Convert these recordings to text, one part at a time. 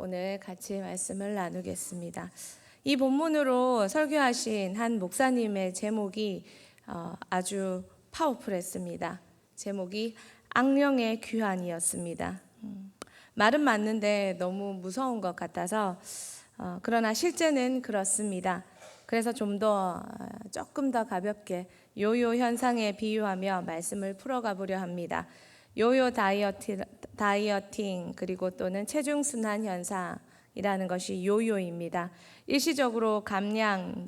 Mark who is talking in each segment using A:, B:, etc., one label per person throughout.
A: 오늘 같이 말씀을 나누겠습니다. 이 본문으로 설교하신 한 목사님의 제목이 아주 파워풀했습니다. 제목이 악령의 귀환이었습니다. 말은 맞는데 너무 무서운 것 같아서 그러나 실제는 그렇습니다. 그래서 조금 더 가볍게 요요 현상에 비유하며 말씀을 풀어가 보려 합니다. 요요 다이어팅 그리고 또는 체중 순환 현상이라는 것이 요요입니다. 일시적으로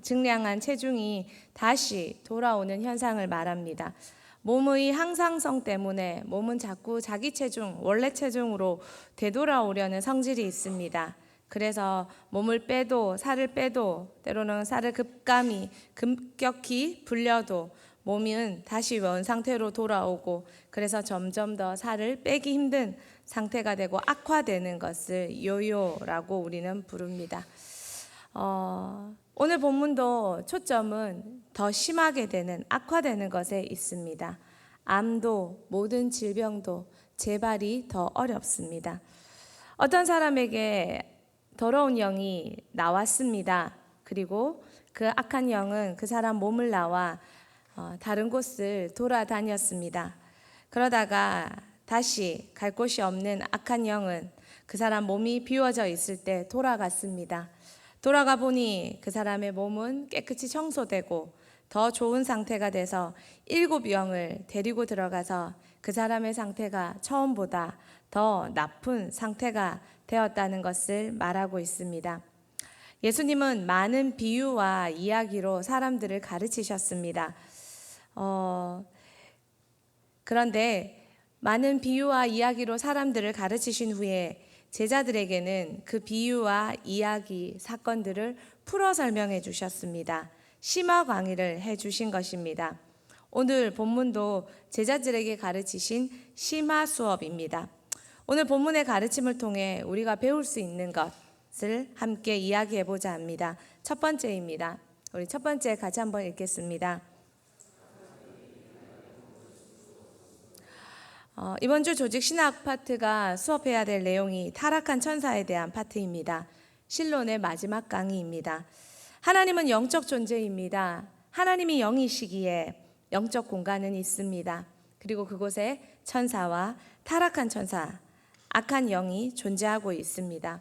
A: 증량한 체중이 다시 돌아오는 현상을 말합니다. 몸의 항상성 때문에 몸은 자꾸 자기 체중, 원래 체중으로 되돌아오려는 성질이 있습니다. 그래서 몸을 빼도 살을 빼도 때로는 살을 급격히 불려도 몸은 다시 원상태로 돌아오고 그래서 점점 더 살을 빼기 힘든 상태가 되고 악화되는 것을 요요라고 우리는 부릅니다. 오늘 본문도 초점은 더 심하게 되는 악화되는 것에 있습니다. 암도 모든 질병도 재발이 더 어렵습니다. 어떤 사람에게 더러운 영이 나왔습니다. 그리고 그 악한 영은 그 사람 몸을 나와 다른 곳을 돌아다녔습니다. 그러다가 다시 갈 곳이 없는 악한 영은 그 사람 몸이 비워져 있을 때 돌아갔습니다. 돌아가 보니 그 사람의 몸은 깨끗이 청소되고 더 좋은 상태가 돼서 7영을 데리고 들어가서 그 사람의 상태가 처음보다 더 나쁜 상태가 되었다는 것을 말하고 있습니다. 예수님은 많은 비유와 이야기로 사람들을 가르치셨습니다. 그런데 많은 비유와 이야기로 사람들을 가르치신 후에 제자들에게는 그 비유와 이야기, 사건들을 풀어 설명해 주셨습니다. 심화 강의를 해 주신 것입니다. 오늘 본문도 제자들에게 가르치신 심화 수업입니다. 오늘 본문의 가르침을 통해 우리가 배울 수 있는 것을 함께 이야기해 보자 합니다. 첫 번째입니다. 우리 첫 번째 같이 한번 읽겠습니다. 이번 주 조직 신학 파트가 수업해야 될 내용이 타락한 천사에 대한 파트입니다. 신론의 마지막 강의입니다. 하나님은 영적 존재입니다. 하나님이 영이시기에 영적 공간은 있습니다. 그리고 그곳에 천사와 타락한 천사, 악한 영이 존재하고 있습니다.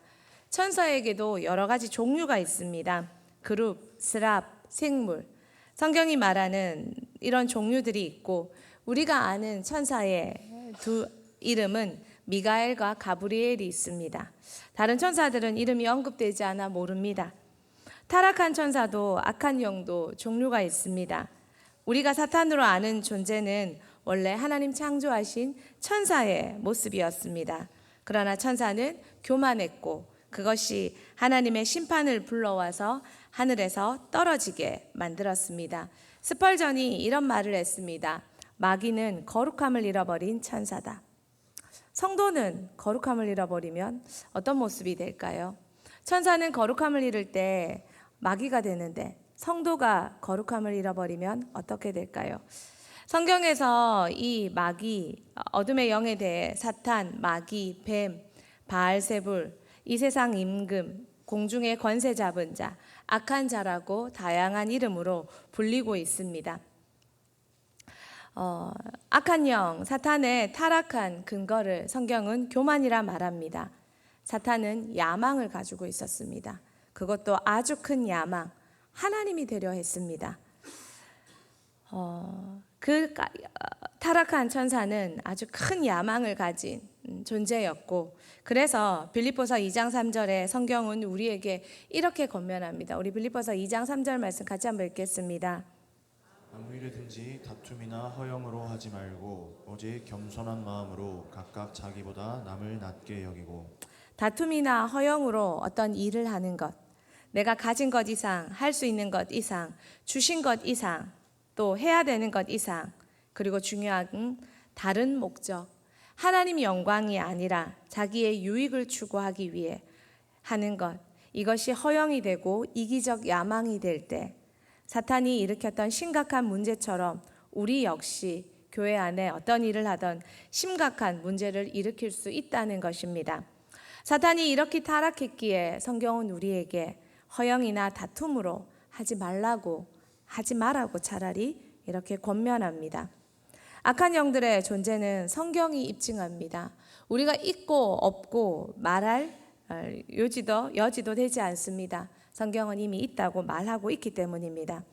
A: 천사에게도 여러 가지 종류가 있습니다. 그룹, 스랍, 생물. 성경이 말하는 이런 종류들이 있고 우리가 아는 천사의 두 이름은 미가엘과 가브리엘이 있습니다. 다른 천사들은 이름이 언급되지 않아 모릅니다. 타락한 천사도 악한 영도 종류가 있습니다. 우리가 사탄으로 아는 존재는 원래 하나님 창조하신 천사의 모습이었습니다. 그러나 천사는 교만했고 그것이 하나님의 심판을 불러와서 하늘에서 떨어지게 만들었습니다. 스펄전이 이런 말을 했습니다. 마귀는 거룩함을 잃어버린 천사다. 성도는 거룩함을 잃어버리면 어떤 모습이 될까요? 천사는 거룩함을 잃을 때 마귀가 되는데 성도가 거룩함을 잃어버리면 어떻게 될까요? 성경에서 이 마귀, 어둠의 영에 대해 사탄, 마귀, 뱀, 바알세불, 이 세상 임금, 공중의 권세 잡은 자, 악한 자라고 다양한 이름으로 불리고 있습니다. 악한 영, 사탄의 타락한 근거를 성경은 교만이라 말합니다. 사탄은 야망을 가지고 있었습니다. 그것도 아주 큰 야망, 하나님이 되려 했습니다. 타락한 천사는 아주 큰 야망을 가진 존재였고 그래서 빌립보서 2장 3절에 성경은 우리에게 이렇게 권면합니다. 우리 빌립보서 2장 3절 말씀 같이 한번 읽겠습니다.
B: 아무 일이든지 다툼이나 허영으로 하지 말고 오직 겸손한 마음으로 각각 자기보다 남을 낮게 여기고.
A: 다툼이나 허영으로 어떤 일을 하는 것, 내가 가진 것 이상, 할 수 있는 것 이상, 주신 것 이상, 또 해야 되는 것 이상, 그리고 중요한 다른 목적, 하나님 영광이 아니라 자기의 유익을 추구하기 위해 하는 것, 이것이 허영이 되고 이기적 야망이 될 때 사탄이 일으켰던 심각한 문제처럼 우리 역시 교회 안에 어떤 일을 하던 심각한 문제를 일으킬 수 있다는 것입니다. 사탄이 이렇게 타락했기에 성경은 우리에게 허영이나 다툼으로 하지 말라고 차라리 이렇게 권면합니다. 악한 영들의 존재는 성경이 입증합니다. 우리가 있고 없고 말할 여지도 되지 않습니다. 성경은 이미 있다고 말하고 있기 때문입니다.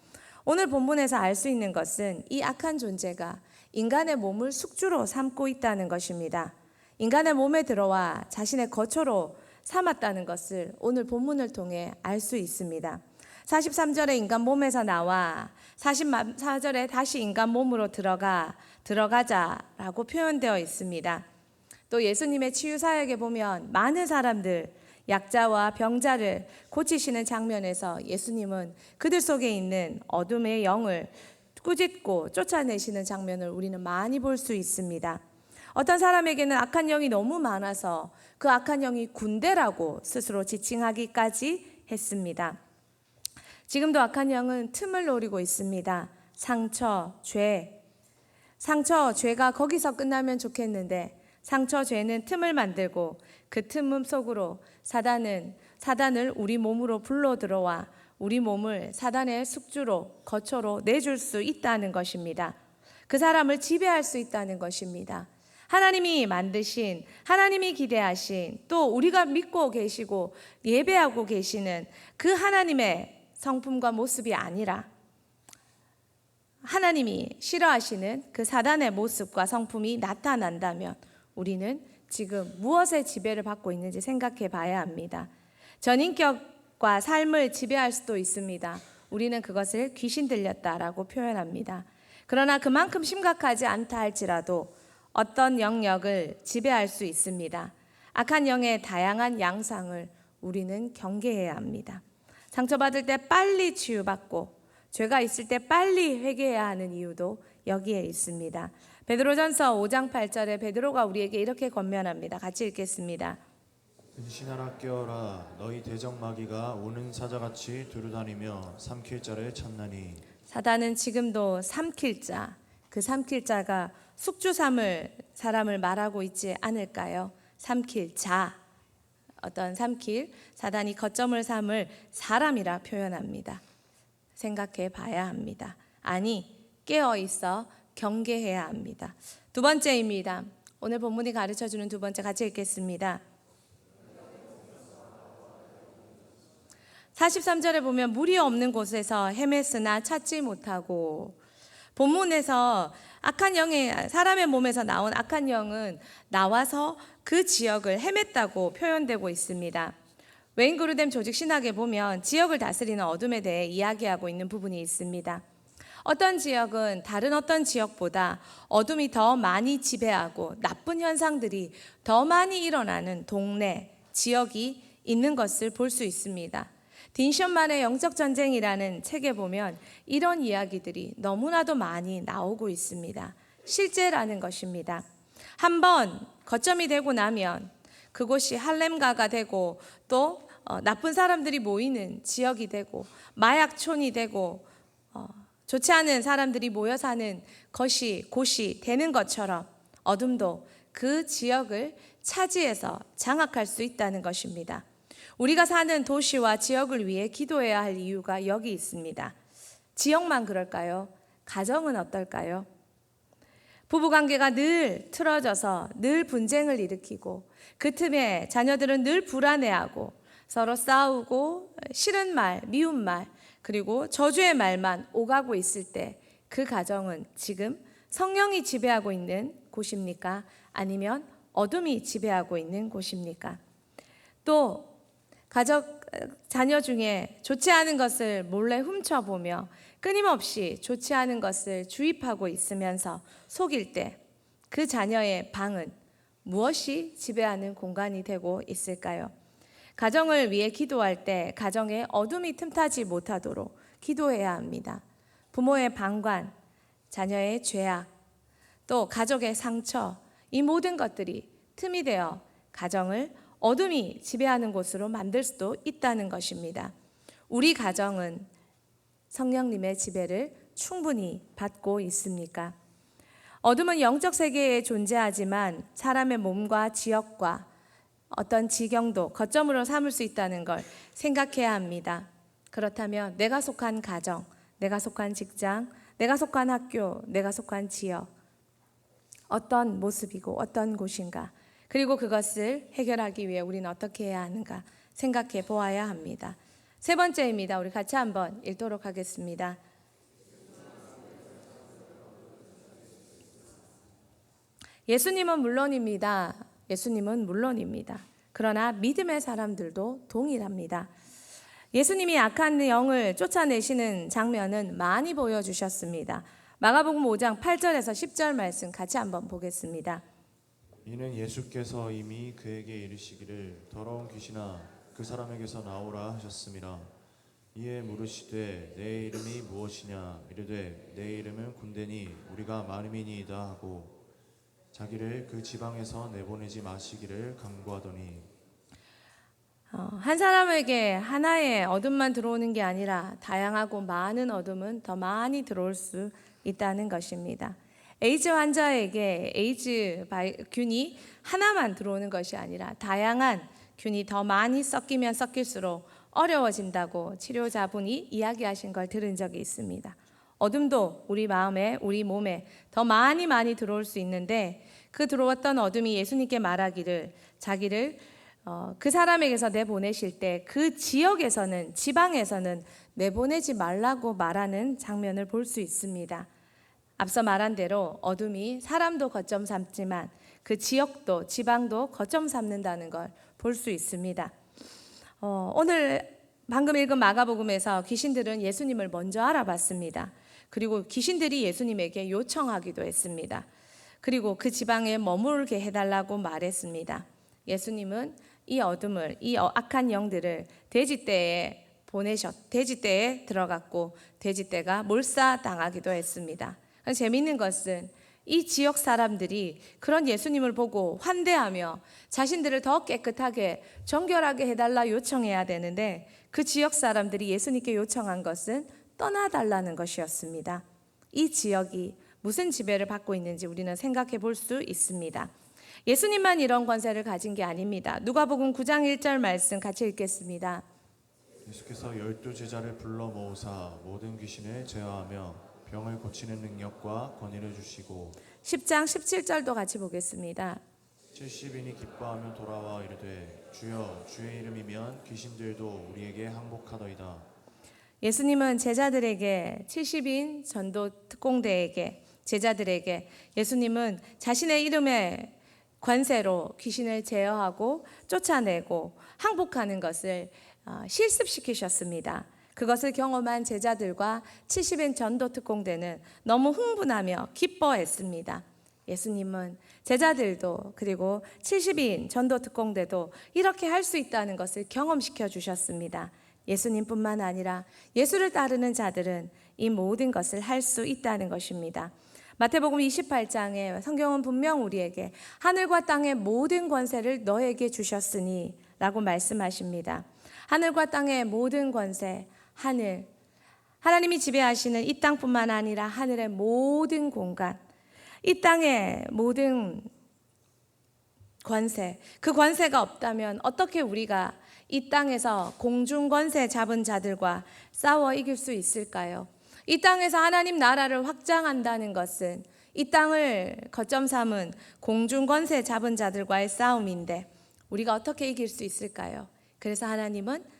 A: 오늘 본문에서 알 수 있는 것은 이 악한 존재가 인간의 몸을 숙주로 삼고 있다는 것입니다. 인간의 몸에 들어와 자신의 거처로 삼았다는 것을 오늘 본문을 통해 알 수 있습니다. 43절에 인간 몸에서 나와 44절에 다시 인간 몸으로 들어가자라고 표현되어 있습니다. 또 예수님의 치유 사역에 보면 많은 사람들, 약자와 병자를 고치시는 장면에서 예수님은 그들 속에 있는 어둠의 영을 꾸짖고 쫓아내시는 장면을 우리는 많이 볼 수 있습니다. 어떤 사람에게는 악한 영이 너무 많아서 그 악한 영이 군대라고 스스로 지칭하기까지 했습니다. 지금도 악한 영은 틈을 노리고 있습니다. 상처, 죄가 거기서 끝나면 좋겠는데 상처, 죄는 틈을 만들고 그 틈 속으로 사단을 우리 몸으로 불러 들어와 우리 몸을 사단의 숙주로, 거처로 내줄 수 있다는 것입니다. 그 사람을 지배할 수 있다는 것입니다. 하나님이 만드신, 하나님이 기대하신, 또 우리가 믿고 계시고 예배하고 계시는 그 하나님의 성품과 모습이 아니라 하나님이 싫어하시는 그 사단의 모습과 성품이 나타난다면 우리는 지금 무엇의 지배를 받고 있는지 생각해 봐야 합니다. 전인격과 삶을 지배할 수도 있습니다. 우리는 그것을 귀신 들렸다라고 표현합니다. 그러나 그만큼 심각하지 않다 할지라도 어떤 영역을 지배할 수 있습니다. 악한 영의 다양한 양상을 우리는 경계해야 합니다. 상처받을 때 빨리 치유받고 죄가 있을 때 빨리 회개해야 하는 이유도 여기에 있습니다. 베드로전서 5장 8절에 베드로가 우리에게 이렇게 권면합니다. 같이 읽겠습니다.
B: 근신하라 깨어라 너희 대적마귀가 오는 사자같이 두루다니며 삼킬 자를 찾나니.
A: 사단은 지금도 삼킬 자, 그 삼킬 자가 숙주 삼을 사람을 말하고 있지 않을까요? 삼킬 자, 어떤 삼킬, 사단이 거점을 삼을 사람이라 표현합니다. 생각해 봐야 합니다. 아니, 깨어 있어 경계해야 합니다. 두 번째입니다. 오늘 본문이 가르쳐주는 두 번째 같이 읽겠습니다. 43절에 보면 물이 없는 곳에서 헤맸으나 찾지 못하고, 본문에서 악한 영이 사람의 몸에서 나온 악한 영은 나와서 그 지역을 헤맸다고 표현되고 있습니다. 웨인 그루뎀 조직 신학에 보면 지역을 다스리는 어둠에 대해 이야기하고 있는 부분이 있습니다. 어떤 지역은 다른 어떤 지역보다 어둠이 더 많이 지배하고 나쁜 현상들이 더 많이 일어나는 동네, 지역이 있는 것을 볼 수 있습니다. 딘션만의 영적 전쟁이라는 책에 보면 이런 이야기들이 너무나도 많이 나오고 있습니다. 실제라는 것입니다. 한번 거점이 되고 나면 그곳이 할렘가가 되고 또 나쁜 사람들이 모이는 지역이 되고 마약촌이 되고 좋지 않은 사람들이 모여 사는 곳이 되는 것처럼 어둠도 그 지역을 차지해서 장악할 수 있다는 것입니다. 우리가 사는 도시와 지역을 위해 기도해야 할 이유가 여기 있습니다. 지역만 그럴까요? 가정은 어떨까요? 부부관계가 늘 틀어져서 늘 분쟁을 일으키고 그 틈에 자녀들은 늘 불안해하고 서로 싸우고 싫은 말, 미운 말, 그리고 저주의 말만 오가고 있을 때 그 가정은 지금 성령이 지배하고 있는 곳입니까? 아니면 어둠이 지배하고 있는 곳입니까? 또 자녀 중에 좋지 않은 것을 몰래 훔쳐보며 끊임없이 좋지 않은 것을 주입하고 있으면서 속일 때 그 자녀의 방은 무엇이 지배하는 공간이 되고 있을까요? 가정을 위해 기도할 때 가정에 어둠이 틈타지 못하도록 기도해야 합니다. 부모의 방관, 자녀의 죄악, 또 가족의 상처, 이 모든 것들이 틈이 되어 가정을 어둠이 지배하는 곳으로 만들 수도 있다는 것입니다. 우리 가정은 성령님의 지배를 충분히 받고 있습니까? 어둠은 영적 세계에 존재하지만 사람의 몸과 지역과 어떤 지경도 거점으로 삼을 수 있다는 걸 생각해야 합니다. 그렇다면 내가 속한 가정, 내가 속한 직장, 내가 속한 학교, 내가 속한 지역, 어떤 모습이고 어떤 곳인가, 그리고 그것을 해결하기 위해 우리는 어떻게 해야 하는가 생각해 보아야 합니다. 세 번째입니다. 우리 같이 한번 읽도록 하겠습니다. 예수님은 물론입니다. 예수님은 물론입니다. 그러나 믿음의 사람들도 동일합니다. 예수님이 악한 영을 쫓아내시는 장면은 많이 보여주셨습니다. 마가복음 5장 8절에서 10절 말씀 같이 한번 보겠습니다.
B: 이는 예수께서 이미 그에게 이르시기를 더러운 귀신아 그 사람에게서 나오라 하셨음이라. 이에 물으시되 내 이름이 무엇이냐 이르되 내 이름은 군대니 우리가 마름이니이다 하고 자기를 그 지방에서 내보내지 마시기를 간구하더니
A: 한 사람에게 하나의 어둠만 들어오는 게 아니라 다양하고 많은 어둠은 더 많이 들어올 수 있다는 것입니다. 에이즈 환자에게 에이즈 균이 하나만 들어오는 것이 아니라 다양한 균이 더 많이 섞이면 섞일수록 어려워진다고 치료자분이 이야기하신 걸 들은 적이 있습니다. 어둠도 우리 마음에, 우리 몸에 더 많이 들어올 수 있는데 그 들어왔던 어둠이 예수님께 말하기를 자기를 그 사람에게서 내보내실 때 그 지역에서는, 지방에서는 내보내지 말라고 말하는 장면을 볼 수 있습니다. 앞서 말한 대로 어둠이 사람도 거점 삼지만 그 지역도, 지방도 거점 삼는다는 걸 볼 수 있습니다. 오늘 방금 읽은 마가복음에서 귀신들은 예수님을 먼저 알아봤습니다. 그리고 귀신들이 예수님에게 요청하기도 했습니다. 그리고 그 지방에 머물게 해달라고 말했습니다. 예수님은 이 어둠을, 이 악한 영들을 돼지떼에 돼지떼에 들어갔고 돼지떼가 몰사당하기도 했습니다. 재미있는 것은 이 지역 사람들이 그런 예수님을 보고 환대하며 자신들을 더 깨끗하게 정결하게 해달라 요청해야 되는데 그 지역 사람들이 예수님께 요청한 것은 떠나달라는 것이었습니다. 이 지역이 무슨 지배를 받고 있는지 우리는 생각해 볼 수 있습니다. 예수님만 이런 권세를 가진 게 아닙니다. 누가복음 9장 1절 말씀 같이 읽겠습니다.
B: 예수께서 12 제자를 불러 모으사 모든 귀신을 제어하며 병을 고치는 능력과 권위를 주시고
A: 10장 17절도 같이 보겠습니다.
B: 70인이 기뻐하며 돌아와 이르되 주여 주의 이름이면 귀신들도 우리에게 항복하더이다.
A: 예수님은 제자들에게 70인 전도 특공대에게 제자들에게 예수님은 자신의 이름의 권세로 귀신을 제어하고 쫓아내고 항복하는 것을 실습시키셨습니다. 그것을 경험한 제자들과 70인 전도 특공대는 너무 흥분하며 기뻐했습니다. 예수님은 제자들도 그리고 70인 전도 특공대도 이렇게 할 수 있다는 것을 경험시켜 주셨습니다. 예수님뿐만 아니라 예수를 따르는 자들은 이 모든 것을 할 수 있다는 것입니다. 마태복음 28장에 성경은 분명 우리에게 하늘과 땅의 모든 권세를 너에게 주셨으니 라고 말씀하십니다. 하늘과 땅의 모든 권세, 하나님이 지배하시는 이 땅뿐만 아니라 하늘의 모든 공간, 이 땅의 모든 권세, 그 권세가 없다면 어떻게 우리가 이 땅에서 공중 권세 잡은 자들과 싸워 이길 수 있을까요? 이 땅에서 하나님 나라를 확장한다는 것은 이 땅을 거점 삼은 공중 권세 잡은 자들과의 싸움인데 우리가 어떻게 이길 수 있을까요? 그래서 하나님은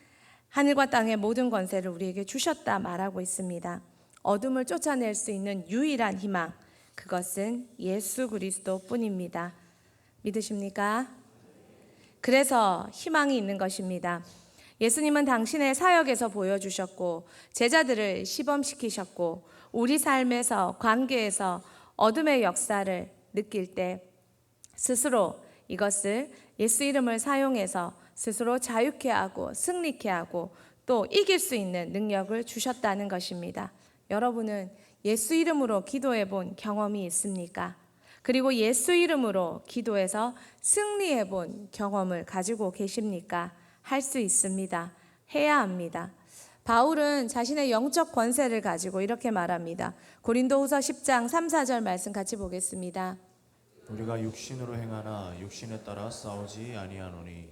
A: 하늘과 땅의 모든 권세를 우리에게 주셨다 말하고 있습니다. 어둠을 쫓아낼 수 있는 유일한 희망, 그것은 예수 그리스도뿐입니다. 믿으십니까? 그래서 희망이 있는 것입니다. 예수님은 당신의 사역에서 보여주셨고 제자들을 시범시키셨고 우리 삶에서 관계에서 어둠의 역사를 느낄 때 스스로 이것을 예수 이름을 사용해서 스스로 자유케 하고 승리케 하고 또 이길 수 있는 능력을 주셨다는 것입니다. 여러분은 예수 이름으로 기도해 본 경험이 있습니까? 그리고 예수 이름으로 기도해서 승리해 본 경험을 가지고 계십니까? 할 수 있습니다. 해야 합니다. 바울은 자신의 영적 권세를 가지고 이렇게 말합니다. 고린도후서 10장 3, 4절 말씀 같이 보겠습니다.
B: 우리가 육신으로 행하나 육신에 따라 싸우지 아니하노니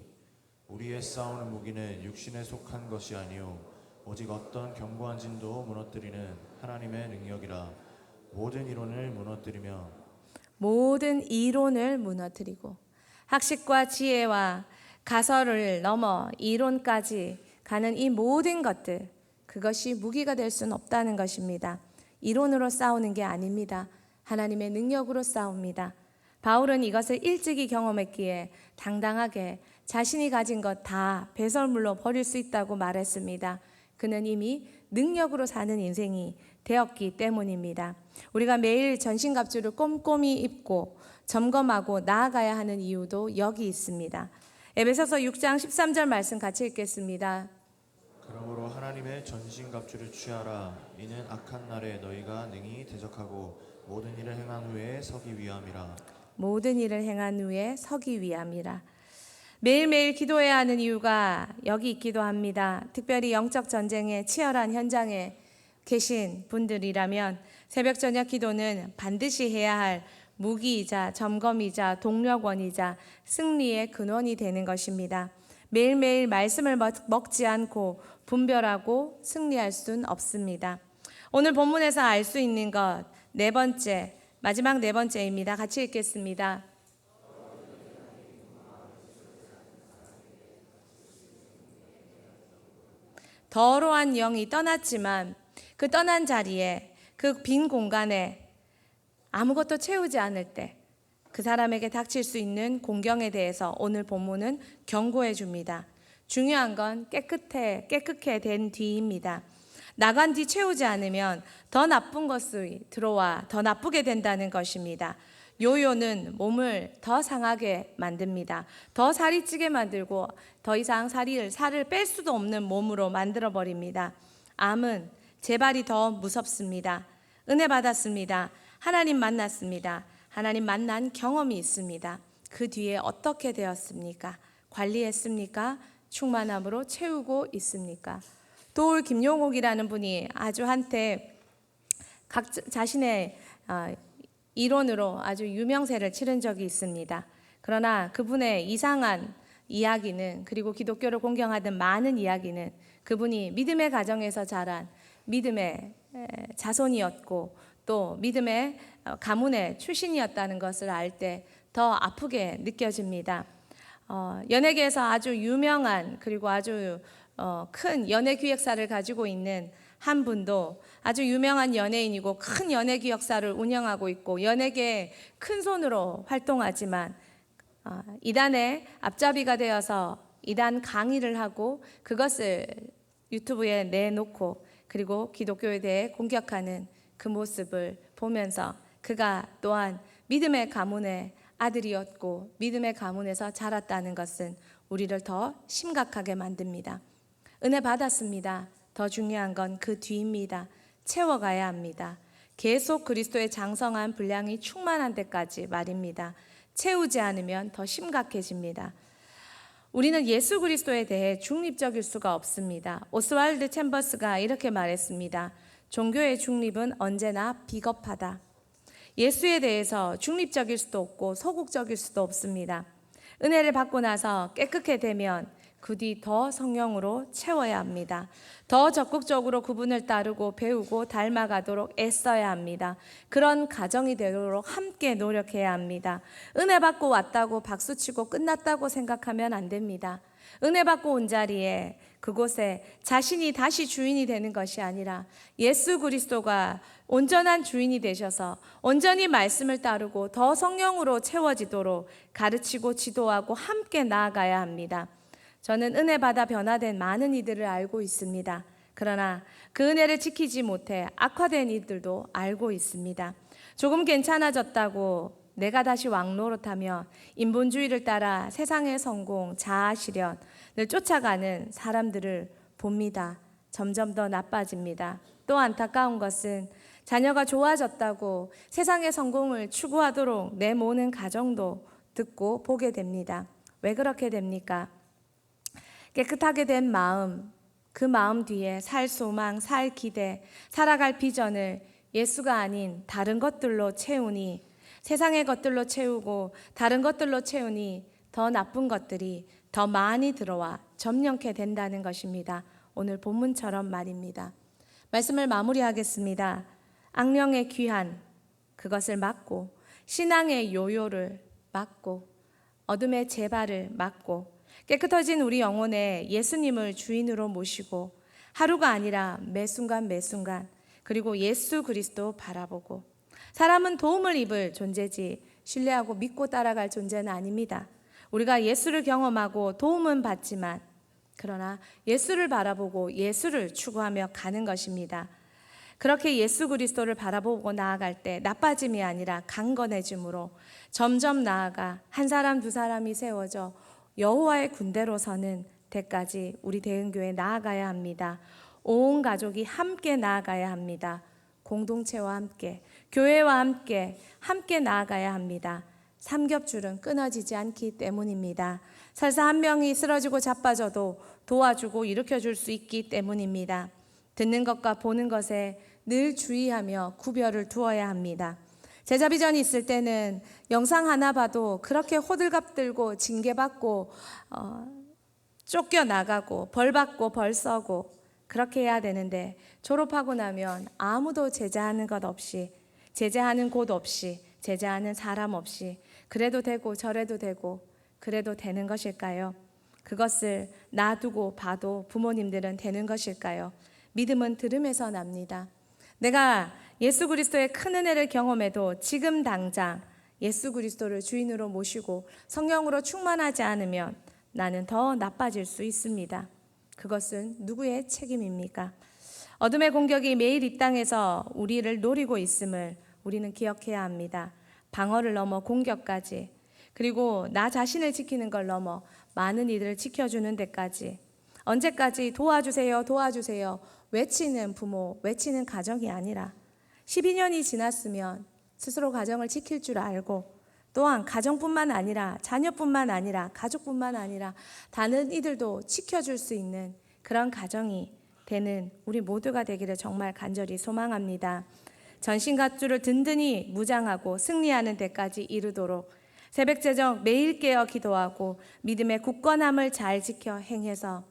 B: 우리의 싸우는 무기는 육신에 속한 것이 아니요 오직 어떤 견고한 진도 무너뜨리는 하나님의 능력이라. 모든 이론을 무너뜨리며
A: 모든 이론을 무너뜨리고 학식과 지혜와 가설을 넘어 이론까지 가는 이 모든 것들, 그것이 무기가 될 수는 없다는 것입니다. 이론으로 싸우는 게 아닙니다. 하나님의 능력으로 싸웁니다. 바울은 이것을 일찍이 경험했기에 당당하게 자신이 가진 것 다 배설물로 버릴 수 있다고 말했습니다. 그는 이미 능력으로 사는 인생이 되었기 때문입니다. 우리가 매일 전신갑주를 꼼꼼히 입고 점검하고 나아가야 하는 이유도 여기 있습니다. 에베소서 6장 13절 말씀 같이 읽겠습니다.
B: 그러므로 하나님의 전신갑주를 취하라. 이는 악한 날에 너희가 능히 대적하고 모든 일을 행한 후에 서기 위함이라.
A: 모든 일을 행한 후에 서기 위함이라. 매일매일 기도해야 하는 이유가 여기 있기도 합니다. 특별히 영적 전쟁의 치열한 현장에 계신 분들이라면 새벽 저녁 기도는 반드시 해야 할 무기이자 점검이자 동력원이자 승리의 근원이 되는 것입니다. 매일매일 말씀을 먹지 않고 분별하고 승리할 수는 없습니다. 오늘 본문에서 알 수 있는 것 네 번째, 마지막 네 번째입니다. 같이 읽겠습니다. 더러한 영이 떠났지만 그 떠난 자리에, 그 빈 공간에 아무것도 채우지 않을 때 그 사람에게 닥칠 수 있는 공경에 대해서 오늘 본문은 경고해 줍니다. 중요한 건 깨끗해 된 뒤입니다. 나간 뒤 채우지 않으면 더 나쁜 것이 들어와 더 나쁘게 된다는 것입니다. 요요는 몸을 더 상하게 만듭니다. 더 살이 찌게 만들고 더 이상 살을 뺄 수도 없는 몸으로 만들어 버립니다. 암은 재발이 더 무섭습니다. 은혜 받았습니다. 하나님 만났습니다. 하나님 만난 경험이 있습니다. 그 뒤에 어떻게 되었습니까? 관리했습니까? 충만함으로 채우고 있습니까? 도울 김용옥이라는 분이 아주 한때 자신의 이론으로 아주 유명세를 치른 적이 있습니다. 그러나 그분의 이상한 이야기는, 그리고 기독교를 공경하던 많은 이야기는 그분이 믿음의 가정에서 자란 믿음의 자손이었고 또 믿음의 가문의 출신이었다는 것을 알 때 더 아프게 느껴집니다. 연예계에서 아주 유명한 그리고 아주 큰 연예 기획사를 가지고 있는 한 분도 아주 유명한 연예인이고 큰 연예 기획사를 운영하고 있고 연예계의 큰 손으로 활동하지만 이단의 앞잡이가 되어서 이단 강의를 하고 그것을 유튜브에 내놓고 그리고 기독교에 대해 공격하는 그 모습을 보면서 그가 또한 믿음의 가문의 아들이었고 믿음의 가문에서 자랐다는 것은 우리를 더 심각하게 만듭니다. 은혜 받았습니다. 더 중요한 건 그 뒤입니다. 채워가야 합니다. 계속 그리스도의 장성한 분량이 충만한 데까지 말입니다. 채우지 않으면 더 심각해집니다. 우리는 예수 그리스도에 대해 중립적일 수가 없습니다. 오스왈드 챔버스가 이렇게 말했습니다. 종교의 중립은 언제나 비겁하다. 예수에 대해서 중립적일 수도 없고 소극적일 수도 없습니다. 은혜를 받고 나서 깨끗게 되면 그 뒤 더 성령으로 채워야 합니다. 더 적극적으로 그분을 따르고 배우고 닮아가도록 애써야 합니다. 그런 가정이 되도록 함께 노력해야 합니다. 은혜 받고 왔다고 박수치고 끝났다고 생각하면 안 됩니다. 은혜 받고 온 자리에 그곳에 자신이 다시 주인이 되는 것이 아니라 예수 그리스도가 온전한 주인이 되셔서 온전히 말씀을 따르고 더 성령으로 채워지도록 가르치고 지도하고 함께 나아가야 합니다. 저는 은혜 받아 변화된 많은 이들을 알고 있습니다. 그러나 그 은혜를 지키지 못해 악화된 이들도 알고 있습니다. 조금 괜찮아졌다고 내가 다시 왕노릇하며 인본주의를 따라 세상의 성공, 자아 실현을 쫓아가는 사람들을 봅니다. 점점 더 나빠집니다. 또 안타까운 것은 자녀가 좋아졌다고 세상의 성공을 추구하도록 내모는 가정도 듣고 보게 됩니다. 왜 그렇게 됩니까? 깨끗하게 된 마음, 그 마음 뒤에 살 소망, 살 기대, 살아갈 비전을 예수가 아닌 다른 것들로 채우니 세상의 것들로 채우고 다른 것들로 채우니 더 나쁜 것들이 더 많이 들어와 점령케 된다는 것입니다. 오늘 본문처럼 말입니다. 말씀을 마무리하겠습니다. 악령의 귀한 그것을 막고 신앙의 요요를 막고 어둠의 재발을 막고 깨끗해진 우리 영혼에 예수님을 주인으로 모시고 하루가 아니라 매 순간 매 순간 그리고 예수 그리스도 바라보고 사람은 도움을 입을 존재지 신뢰하고 믿고 따라갈 존재는 아닙니다. 우리가 예수를 경험하고 도움은 받지만 그러나 예수를 바라보고 예수를 추구하며 가는 것입니다. 그렇게 예수 그리스도를 바라보고 나아갈 때 나빠짐이 아니라 강건해짐으로 점점 나아가 한 사람 두 사람이 세워져 여호와의 군대로 서는 때까지 우리 대흥교회 나아가야 합니다. 온 가족이 함께 나아가야 합니다. 공동체와 함께 교회와 함께 나아가야 합니다. 삼겹줄은 끊어지지 않기 때문입니다. 설사 한 명이 쓰러지고 자빠져도 도와주고 일으켜줄 수 있기 때문입니다. 듣는 것과 보는 것에 늘 주의하며 구별을 두어야 합니다. 제자 비전이 있을 때는 영상 하나 봐도 그렇게 호들갑 들고 징계받고 쫓겨나가고 벌받고 벌써고 그렇게 해야 되는데 졸업하고 나면 아무도 제자하는 것 없이 제자하는 곳 없이 제자하는 사람 없이 그래도 되고 저래도 되고 그래도 되는 것일까요? 그것을 놔두고 봐도 부모님들은 되는 것일까요? 믿음은 들음에서 납니다. 내가 예수 그리스도의 큰 은혜를 경험해도 지금 당장 예수 그리스도를 주인으로 모시고 성령으로 충만하지 않으면 나는 더 나빠질 수 있습니다. 그것은 누구의 책임입니까? 어둠의 공격이 매일 이 땅에서 우리를 노리고 있음을 우리는 기억해야 합니다. 방어를 넘어 공격까지 그리고 나 자신을 지키는 걸 넘어 많은 이들을 지켜주는 데까지 언제까지 도와주세요 도와주세요 외치는 부모 외치는 가정이 아니라 12년이 지났으면 스스로 가정을 지킬 줄 알고 또한 가정뿐만 아니라 자녀뿐만 아니라 가족뿐만 아니라 다른 이들도 지켜줄 수 있는 그런 가정이 되는 우리 모두가 되기를 정말 간절히 소망합니다. 전신갑주를 든든히 무장하고 승리하는 데까지 이르도록 새벽제정 매일 깨어 기도하고 믿음의 굳건함을 잘 지켜 행해서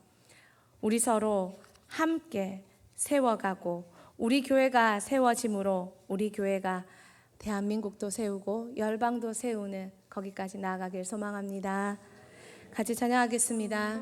A: 우리 서로 함께 세워가고 우리 교회가 세워짐으로 우리 교회가 대한민국도 세우고 열방도 세우는 거기까지 나아가길 소망합니다. 같이 찬양하겠습니다.